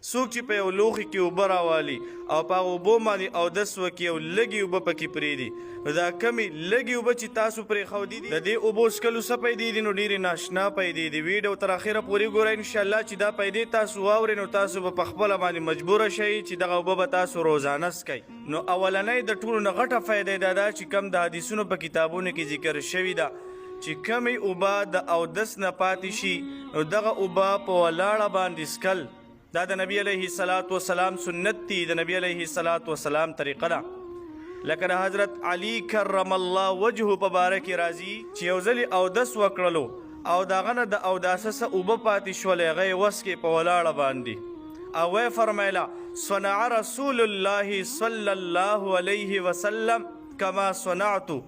څوک چې په یو لوښي کې اوبه راوالي او په هغه اوبو باندې اودس وکړي او لږې اوبه پکې پرېږدي نو دا کمې لږې اوبه چې تاسو پرېښودي دي د دې اوبو څښلو څه پیدې دي نو ډېرې ناشنا پیدې دي. ویډیو تر اخره پورې ګورئ انشاءالله چې دا پیدې تاسو واورئ نو تاسو به په خپله باندې مجبوره شئ چې دغه اوبه به تاسو روزانه څښئ. نو اولنۍ د ټولو نه غټه فایده دا ده چې کم د حدیثونو په کتابونو کې ذکر شوي ده چې کمې اوبه د اودس نه پاتې شي نو دغه اوبه په ولاړه باندې څښل دا د نبی علیه الصلاة والسلام سنت دی، د نبی علیه الصلاة والسلام طریقه ده. لکه د حضرت علی کرم الله وجهه په باره کې راځي چې یو ځلې اودس وکړلو او د هغه نه د اوداسه څه اوبه پاتې شولې هغه یې وس کې په ولاړه باندې او ویې فرمیله صنع رسول الله صلی الله علیه وسلم کما صنعتو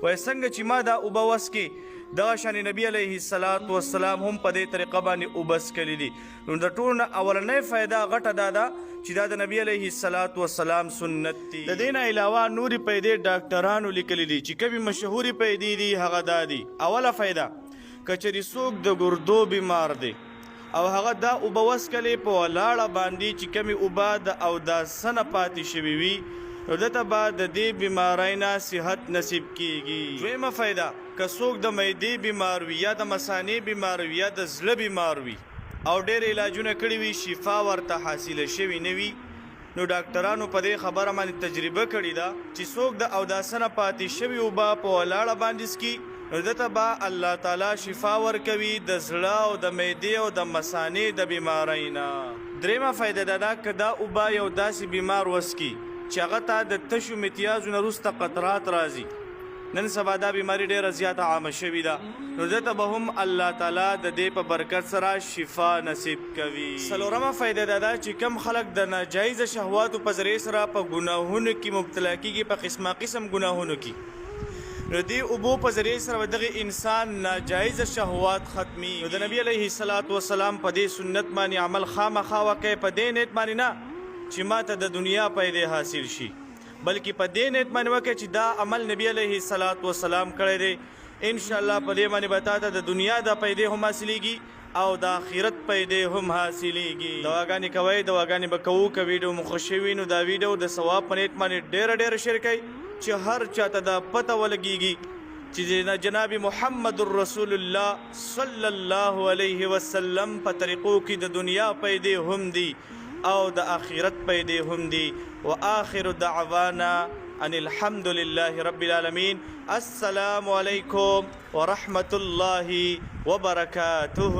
وایي څنګه چې ما دا اوبه وس کې دغه شان نبی علیه الصلاة والسلام هم په دې طریقه باندې اوبه څښلي دي. نو د ټولو نه اولنۍ فایده غټه دا ده چې دا د نبی علیه الصلاة والسلام سنت دي. د دې نه علاوه نورې پیدې ډاکټرانو لیکلي دي چې کومې مشهورې پیدې دي هغه دا دي. اوله فایده که چېرې څوک د ګردو بیمار دی او هغه دا اوبه وڅښلې په ولاړه باندې چې کومې اوبه د اوداسه نه پاتې شوي وي نو دته به د دې بیمارۍ نه صحت نصیب کیږي. دویمه فایده که څوک د معدې بیمار وي یا د مثانې بیمار وي یا د زړه بیمار وي او ډېر علاجونه کړي وي شفا ورته حاصله شوې نه وي نو ډاکټرانو په دې خبره باندې تجربه کړې ده چې څوک د اوداسه نه پاتې شوي اوبه په ولاړه باندې څکي نو دته به الله تعالی شفا ورکوي د زړه او د معدې او د مثانې د بیمارۍ نه. درېیمه فایده دا ده که دا اوبه یو داسې بیمار وڅکي چې هغه ته د تشو متیازو نه وروسته قطرات راځي. نن سبا دا بیماری ډېره زیاته عامه شوې ده نو دته به هم الله تعالی د دې په برکت سره شفا نصیب کوي. څلورمه فایده دا ده چې کم خلک د ناجایزه شهواتو په ذریعې سره په ګناهونو کې مبتلا کېږي په قسمه قسم ګناهونو کې نو دې اوبو په ذریعې سره به دغه انسان ناجایزه شهوات ختمي. نو د نبي علیه الصلاة والسلام په دې سنت باندې عمل خامخا وکړئ په دې نیت باندې نه چې ماته د دنیا پیدې حاصل شي بلکې په دې نیت باندې وکړئ چې دا عمل نبی علیه الصلاة والسلام کړی دی انشاءالله په دې باندې به تاته د دنیا د پیدې هم حاصلېږي او د آخرت پیدې هم حاصلېږي. دعاګانې کوئ دعاګانې به کوو که ویډیو مو خوښ وي نو دا ویډیو د ثواب په نیت باندې ډېره شیر کړئ چې هر چاته دا پته ولګېږي چې جناب محمد رسول الله صلی الله علیه وسلم په طریقو کې د دنیا پیدې هم دي او د آخرت پیدې هم دي. وآخر دعوانا ان الحمد لله رب العالمين. السلام علیکم ورحمة الله وبرکاته.